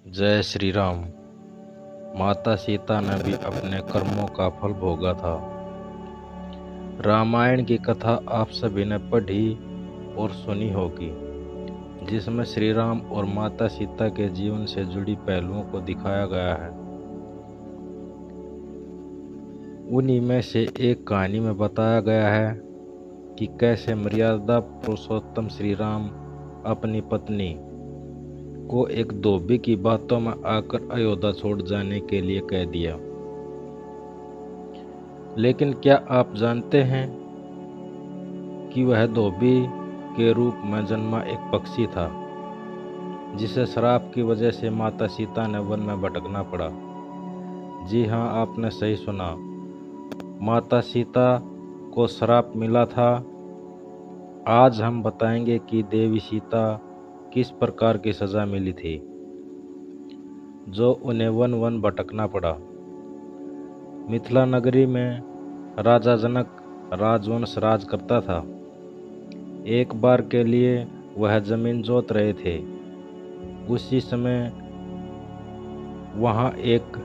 जय श्री राम। माता सीता ने भी अपने कर्मों का फल भोगा था। रामायण की कथा आप सभी ने पढ़ी और सुनी होगी, जिसमें श्री राम और माता सीता के जीवन से जुड़ी पहलुओं को दिखाया गया है। उन्हीं में से एक कहानी में बताया गया है कि कैसे मर्यादा पुरुषोत्तम श्री राम अपनी पत्नी को एक धोबी की बातों में आकर अयोध्या छोड़ जाने के लिए कह दिया। लेकिन क्या आप जानते हैं कि वह धोबी के रूप में जन्मा एक पक्षी था, जिसे श्राप की वजह से माता सीता ने वन में भटकना पड़ा। जी हाँ, आपने सही सुना, माता सीता को श्राप मिला था। आज हम बताएंगे कि देवी सीता किस प्रकार की सजा मिली थी, जो उन्हें वन वन भटकना पड़ा। मिथिला नगरी में राजा जनक राजवंश राज करता था। एक बार के लिए वह जमीन जोत रहे थे। उसी समय वहां एक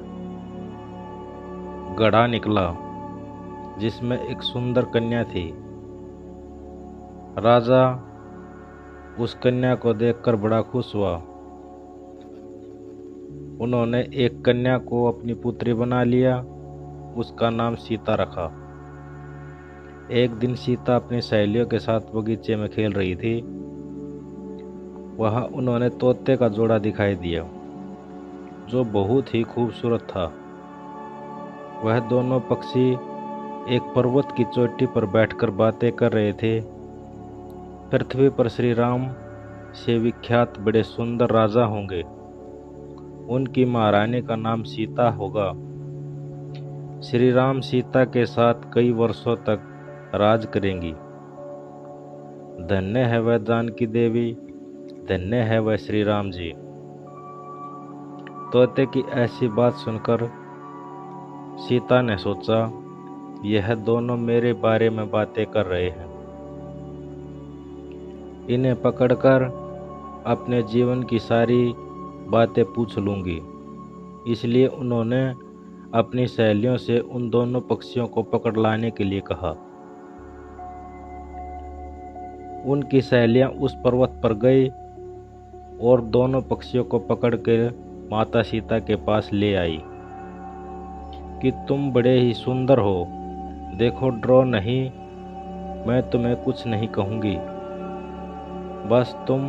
गधा निकला, जिसमें एक सुंदर कन्या थी। राजा उस कन्या को देखकर बड़ा खुश हुआ। उन्होंने एक कन्या को अपनी पुत्री बना लिया। उसका नाम सीता रखा। एक दिन सीता अपनी सहेलियों के साथ बगीचे में खेल रही थी। वहां उन्होंने तोते का जोड़ा दिखाई दिया, जो बहुत ही खूबसूरत था। वह दोनों पक्षी एक पर्वत की चोटी पर बैठकर बातें कर रहे थे। पृथ्वी पर श्री राम से विख्यात बड़े सुंदर राजा होंगे। उनकी महारानी का नाम सीता होगा। श्री राम सीता के साथ कई वर्षों तक राज करेंगी। धन्य है वह जानकी देवी, धन्य है वह श्री राम जी। तोते की ऐसी बात सुनकर सीता ने सोचा, यह दोनों मेरे बारे में बातें कर रहे हैं। इन्हें पकड़कर अपने जीवन की सारी बातें पूछ लूंगी। इसलिए उन्होंने अपनी सहेलियों से उन दोनों पक्षियों को पकड़ लाने के लिए कहा। उनकी सहेलियां उस पर्वत पर गई और दोनों पक्षियों को पकड़ कर माता सीता के पास ले आई कि तुम बड़े ही सुंदर हो, देखो डरो नहीं, मैं तुम्हें कुछ नहीं कहूँगी। बस तुम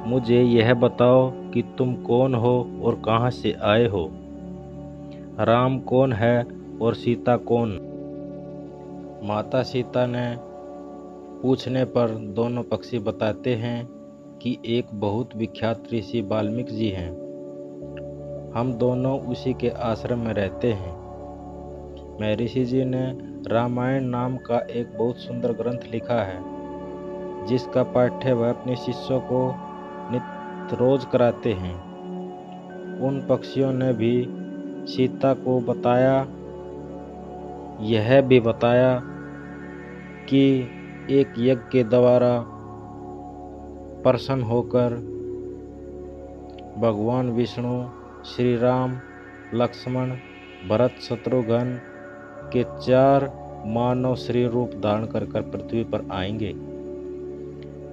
मुझे यह बताओ कि तुम कौन हो और कहाँ से आए हो। राम कौन है और सीता कौन? माता सीता ने पूछने पर दोनों पक्षी बताते हैं कि एक बहुत विख्यात ऋषि वाल्मीकि जी हैं। हम दोनों उसी के आश्रम में रहते हैं। महर्षि जी ने रामायण नाम का एक बहुत सुंदर ग्रंथ लिखा है, जिसका पाठ्य वह अपने शिष्यों को नित्य रोज कराते हैं। उन पक्षियों ने भी सीता को बताया, यह भी बताया कि एक यज्ञ के द्वारा प्रसन्न होकर भगवान विष्णु, श्री राम, लक्ष्मण, भरत, शत्रुघ्न के 4 मानव श्री रूप धारण कर पृथ्वी पर आएंगे।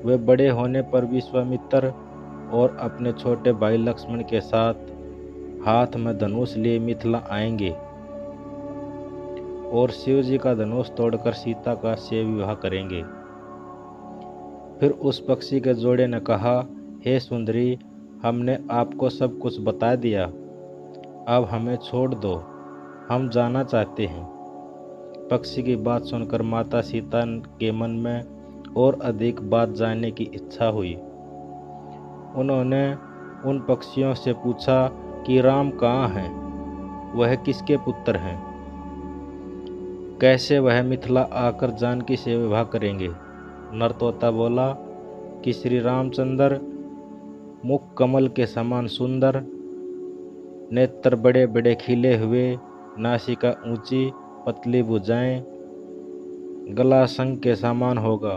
वे बड़े होने पर विश्वामित्र और अपने छोटे भाई लक्ष्मण के साथ हाथ में धनुष लिए मिथिला आएंगे और शिव जी का धनुष तोड़कर सीता का से विवाह करेंगे। फिर उस पक्षी के जोड़े ने कहा, हे सुंदरी, हमने आपको सब कुछ बता दिया, अब हमें छोड़ दो, हम जाना चाहते हैं। पक्षी की बात सुनकर माता सीता के मन में और अधिक बात जानने की इच्छा हुई। उन्होंने उन पक्षियों से पूछा कि राम कहाँ हैं, वह किसके पुत्र हैं, कैसे वह मिथिला आकर जानकी से विवाह करेंगे। नरतोता बोला कि श्री रामचंद्र मुख कमल के समान सुंदर, नेत्र बड़े बड़े खिले हुए, नासिका ऊंची, पतली भुजाएं, गला शंख के समान होगा।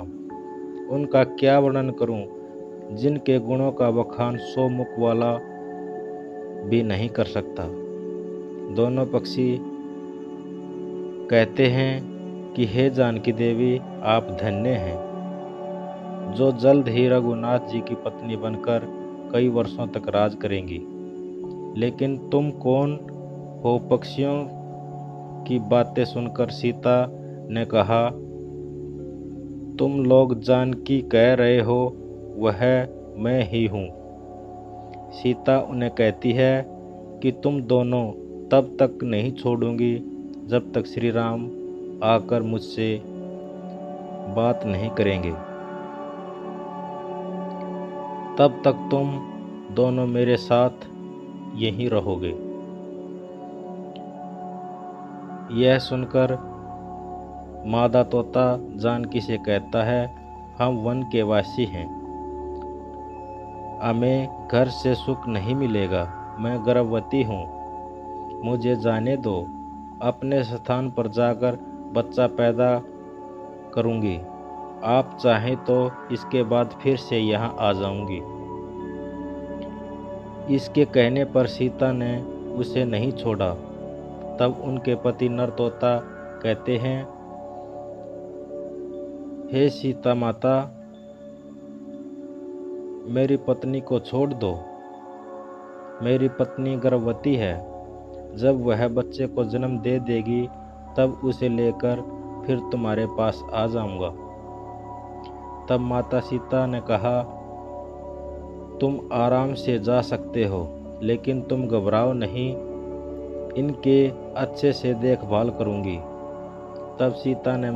उनका क्या वर्णन करूं, जिनके गुणों का बखान 100 मुख वाला भी नहीं कर सकता। दोनों पक्षी कहते हैं कि हे जानकी देवी, आप धन्य हैं, जो जल्द ही रघुनाथ जी की पत्नी बनकर कई वर्षों तक राज करेंगी। लेकिन तुम कौन हो? पक्षियों की बातें सुनकर सीता ने कहा, तुम लोग जानकी कह रहे हो, वह मैं ही हूँ। सीता उन्हें कहती है कि तुम दोनों तब तक नहीं छोड़ूंगी जब तक श्री राम आकर मुझसे बात नहीं करेंगे। तब तक तुम दोनों मेरे साथ यहीं रहोगे। यह सुनकर मादा तोता जानकी से कहता है, हम वन के वासी हैं, हमें घर से सुख नहीं मिलेगा। मैं गर्भवती हूँ, मुझे जाने दो, अपने स्थान पर जाकर बच्चा पैदा करूँगी। आप चाहें तो इसके बाद फिर से यहाँ आ जाऊँगी। इसके कहने पर सीता ने उसे नहीं छोड़ा। तब उनके पति नर तोता कहते हैं, हे सीता माता, मेरी पत्नी को छोड़ दो। मेरी पत्नी गर्भवती है, जब वह बच्चे को जन्म दे देगी तब उसे लेकर फिर तुम्हारे पास आ जाऊंगा। तब माता सीता ने कहा, तुम आराम से जा सकते हो, लेकिन तुम घबराओ नहीं, इनके अच्छे से देखभाल करूंगी। तब सीता ने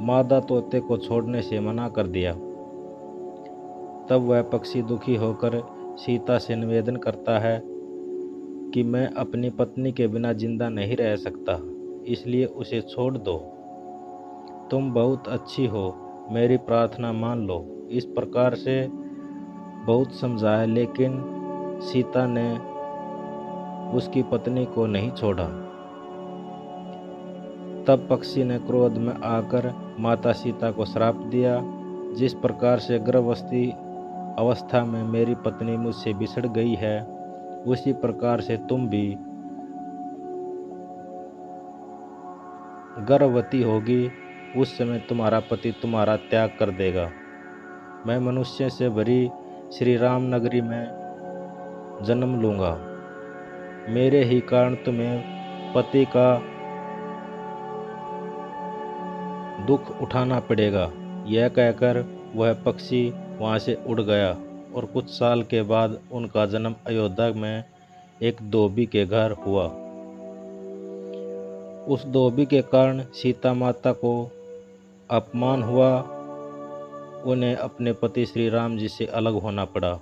मादा तोते को छोड़ने से मना कर दिया। तब वह पक्षी दुखी होकर सीता से निवेदन करता है कि मैं अपनी पत्नी के बिना जिंदा नहीं रह सकता, इसलिए उसे छोड़ दो। तुम बहुत अच्छी हो, मेरी प्रार्थना मान लो। इस प्रकार से बहुत समझाया, लेकिन सीता ने उसकी पत्नी को नहीं छोड़ा। तब पक्षी ने क्रोध में आकर माता सीता को श्राप दिया, जिस प्रकार से गर्भवती अवस्था में मेरी पत्नी मुझसे बिछड़ गई है, उसी प्रकार से तुम भी गर्भवती होगी। उस समय तुम्हारा पति तुम्हारा त्याग कर देगा। मैं मनुष्य से भरी श्री राम नगरी में जन्म लूँगा। मेरे ही कारण तुम्हें पति का दुख उठाना पड़ेगा। यह कहकर वह पक्षी वहाँ से उड़ गया और कुछ साल के बाद उनका जन्म अयोध्या में एक धोबी के घर हुआ। उस धोबी के कारण सीता माता को अपमान हुआ। उन्हें अपने पति श्री राम जी से अलग होना पड़ा।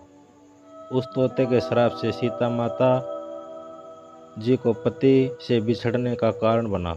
उस तोते के श्राप से सीता माता जी को पति से बिछड़ने का कारण बना।